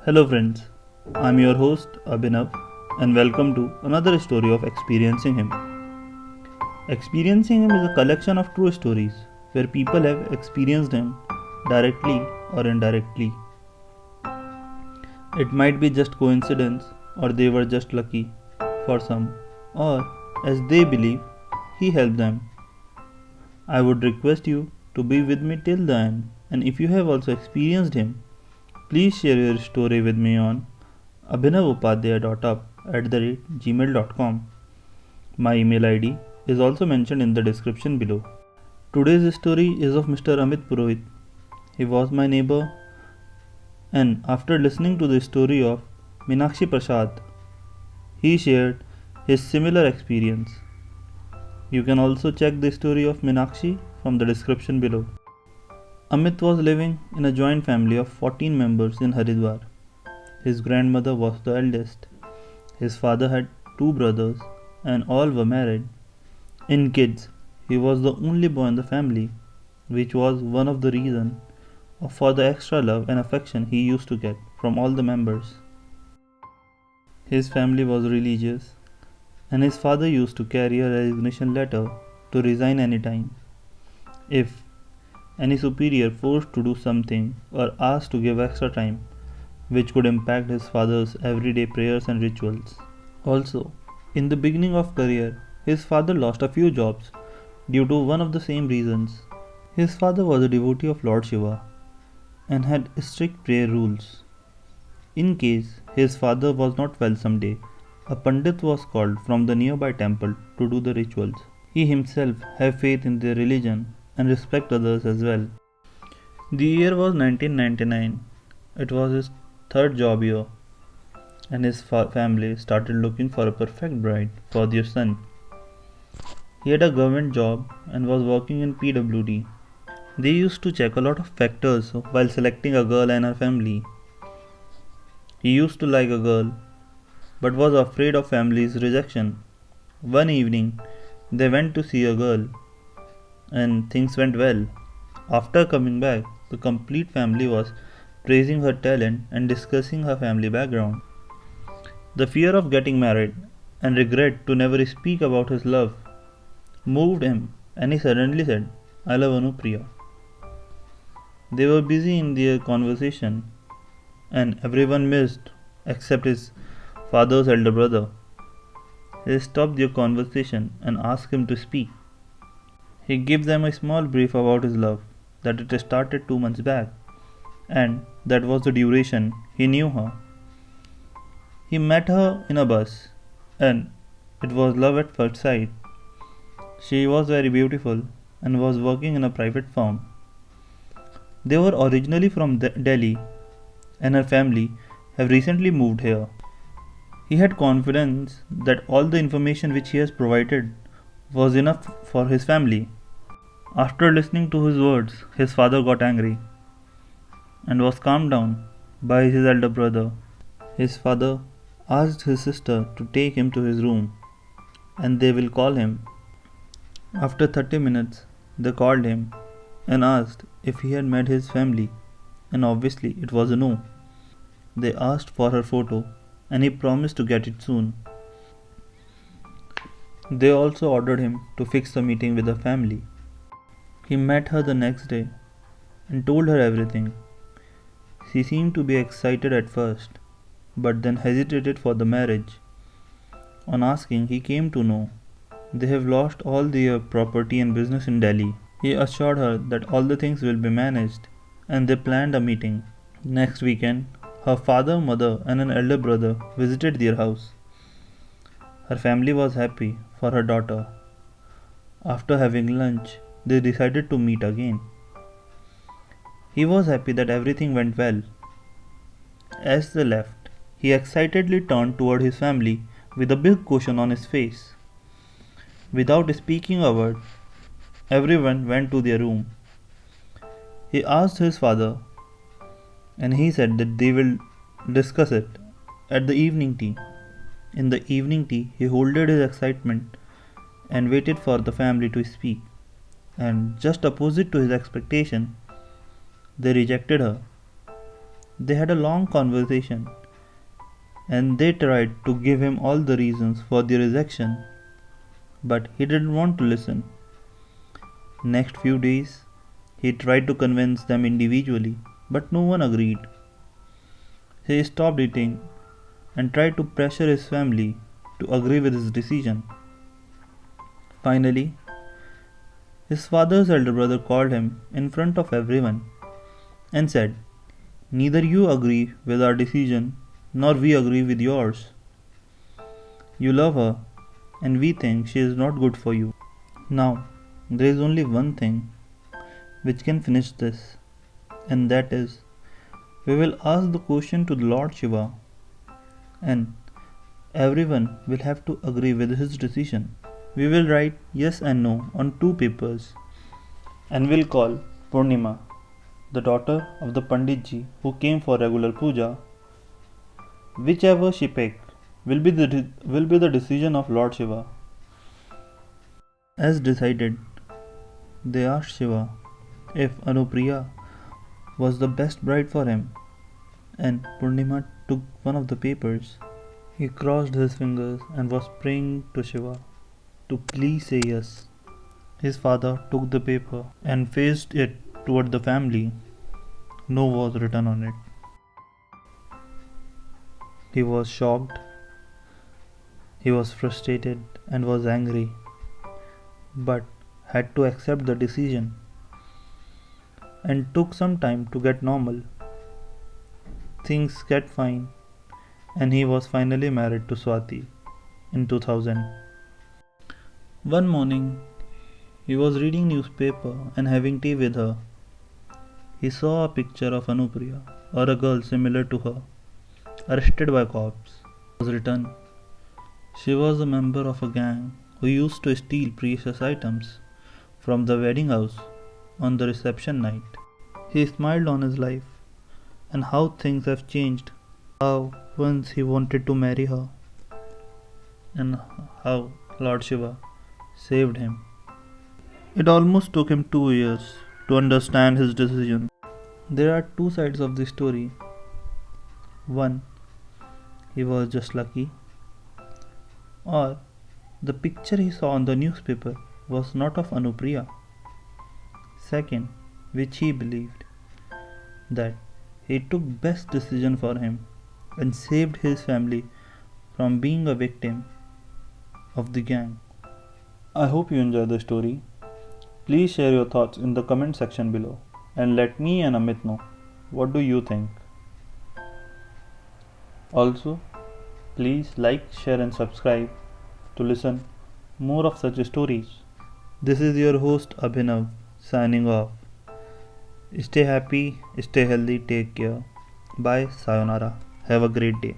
Hello, friends. I'm your host Abhinav, and welcome to another story of Experiencing Him. Experiencing Him is a collection of true stories where people have experienced Him directly or indirectly. It might be just coincidence, or they were just lucky for some, or as they believe, He helped them. I would request you to be with me till the end, and if you have also experienced Him, please share your story with me on abhinavopadhyay.up@gmail.com. My email ID is also mentioned in the description below. Today's story is of Mr. Amit Purohit. He was my neighbor, and after listening to the story of Meenakshi Prasad, he shared his similar experience. You can also check the story of Meenakshi from the description below. Amit was living in a joint family of 14 members in Haridwar. His grandmother was the eldest. His father had two brothers, and all were married. In kids, he was the only boy in the family, which was one of the reasons for the extra love and affection he used to get from all the members. His family was religious, and his father used to carry a resignation letter to resign anytime if any superior forced to do something or asked to give extra time, which could impact his father's everyday prayers and rituals. Also, in the beginning of career, his father lost a few jobs due to one of the same reasons. His father was a devotee of Lord Shiva and had strict prayer rules. In case his father was not well someday, a pandit was called from the nearby temple to do the rituals. He himself had faith in their religion and respect others as well. The year was 1999. It was his third job year, and his family started looking for a perfect bride for their son. He had a government job and was working in PWD. They used to check a lot of factors while selecting a girl and her family. He used to like a girl but was afraid of family's rejection. One evening, they went to see a girl and things went well. After coming back, the complete family was praising her talent and discussing her family background. The fear of getting married and regret to never speak about his love moved him, and he suddenly said, "I love Anupriya." They were busy in their conversation, and everyone missed except his father's elder brother. He stopped their conversation and asked him to speak. He gave them a small brief about his love, that it started 2 months back, and that was the duration he knew her. He met her in a bus, and it was love at first sight. She was very beautiful and was working in a private firm. They were originally from Delhi, and her family have recently moved here. He had confidence that all the information which he has provided was enough for his family. After listening to his words, his father got angry and was calmed down by his elder brother. His father asked his sister to take him to his room and they will call him. After 30 minutes, they called him and asked if he had met his family, and obviously it was a no. They asked for her photo and he promised to get it soon. They also ordered him to fix a meeting with her family. He met her the next day and told her everything. She seemed to be excited at first, but then hesitated for the marriage. On asking, he came to know they have lost all their property and business in Delhi. He assured her that all the things will be managed, and they planned a meeting. Next weekend, her father, mother, and an elder brother visited their house. Her family was happy for her daughter. After having lunch, they decided to meet again. He was happy that everything went well. As they left, he excitedly turned toward his family with a big question on his face. Without speaking a word, everyone went to their room. He asked his father, and he said that they will discuss it at the evening tea. In the evening tea, he holded his excitement and waited for the family to speak. And just opposite to his expectation, they rejected her. They had a long conversation and they tried to give him all the reasons for the rejection, but he didn't want to listen. Next few days, he tried to convince them individually, but no one agreed. He stopped eating and tried to pressure his family to agree with his decision. Finally, his father's elder brother called him in front of everyone and said, "Neither you agree with our decision nor we agree with yours. You love her and we think she is not good for you. Now, there is only one thing which can finish this, and that is we will ask the question to the Lord Shiva, and everyone will have to agree with his decision. We will write yes and no on two papers and will call Purnima, the daughter of the Panditji who came for regular puja. Whichever she picked will be the decision of Lord Shiva." As decided, they asked Shiva if Anupriya was the best bride for him, and Purnima took one of the papers. He crossed his fingers and was praying to Shiva to please say yes. His father took the paper and faced it toward the family. No was written on it. He was shocked, he was frustrated and was angry, but had to accept the decision and took some time to get normal. Things get fine and he was finally married to Swati in 2000. One morning, he was reading newspaper and having tea with her. He saw a picture of Anupriya, or a girl similar to her, arrested by cops. It was written, she was a member of a gang who used to steal precious items from the wedding house on the reception night. He smiled on his life and how things have changed. How once he wanted to marry her, and how Lord Shiva saved him. It almost took him 2 years to understand his decision. There are two sides of the story. One, he was just lucky, or the picture he saw on the newspaper was not of Anupriya. Second, which he believed that he took best decision for him and saved his family from being a victim of the gang. I hope you enjoyed the story. Please share your thoughts in the comment section below and let me and Amit know what do you think. Also, please like, share and subscribe to listen more of such stories. This is your host Abhinav signing off. Stay happy, stay healthy, take care. Bye, sayonara. Have a great day.